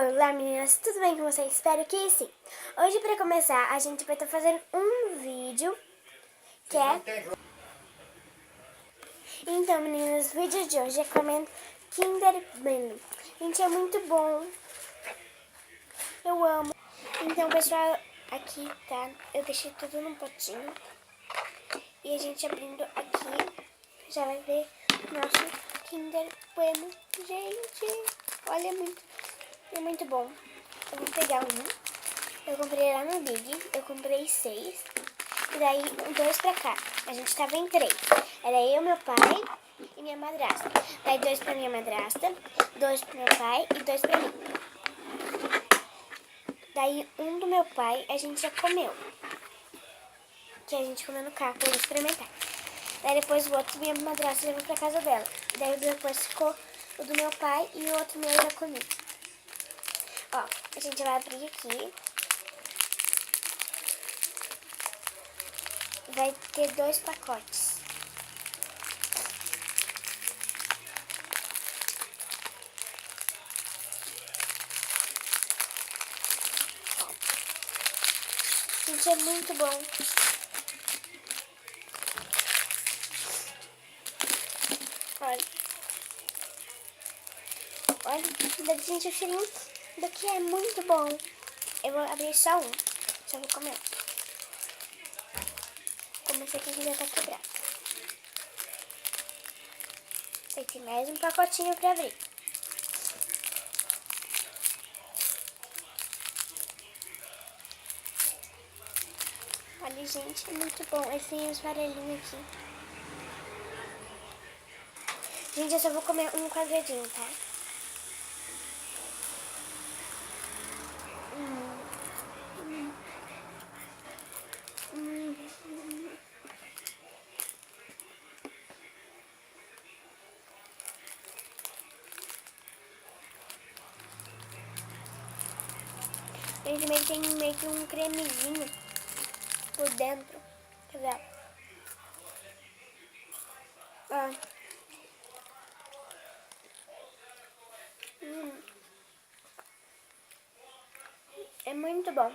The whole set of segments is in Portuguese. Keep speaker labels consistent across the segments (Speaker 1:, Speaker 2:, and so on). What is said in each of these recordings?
Speaker 1: Olá meninas, tudo bem com vocês? Espero que sim. Hoje para começar a gente vai estar fazendo um vídeo que é... Então meninas, o vídeo de hoje é comendo Kinder Bueno. Gente, é muito bom. Eu amo. Então pessoal, aqui tá, eu deixei tudo num potinho. E a gente abrindo aqui, já vai ver o nosso Kinder Bueno. Gente, olha, é muito bom. Eu vou pegar um. Eu comprei lá no Big, eu comprei 6. E daí, 2 pra cá. A gente tava em 3. Era eu, meu pai e minha madrasta. Daí 2 pra minha madrasta, 2 pro meu pai e 2 pra mim. Daí, um do meu pai a gente já comeu. Que a gente comeu no carro pra ele experimentar. Daí depois o outro minha madrasta levou pra casa dela. Daí depois ficou o do meu pai e o outro meu eu já comi. Ó, a gente vai abrir aqui. Vai ter 2 pacotes. Gente, é muito bom. Olha. Olha, gente, o cheirinho daqui é muito bom. Eu vou abrir só um. Só vou comer. Como esse aqui já tá quebrado. Tem mais um pacotinho pra abrir. Olha, gente, é muito bom. Esse tem os farelinhos aqui. Gente, eu só vou comer um quadradinho, tá? Ele tem meio que um cremezinho por dentro. Quer ver? Ó. É muito bom.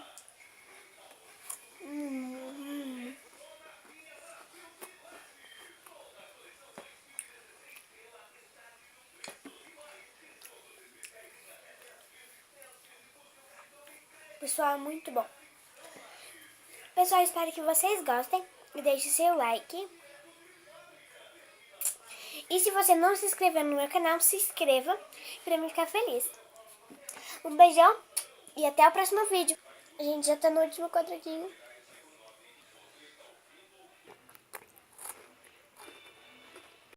Speaker 1: Pessoal, muito bom. Pessoal, espero que vocês gostem e deixe seu like. E se você não se inscreveu no meu canal, se inscreva para mim ficar feliz. Um beijão e até o próximo vídeo. A gente já tá no último quadradinho.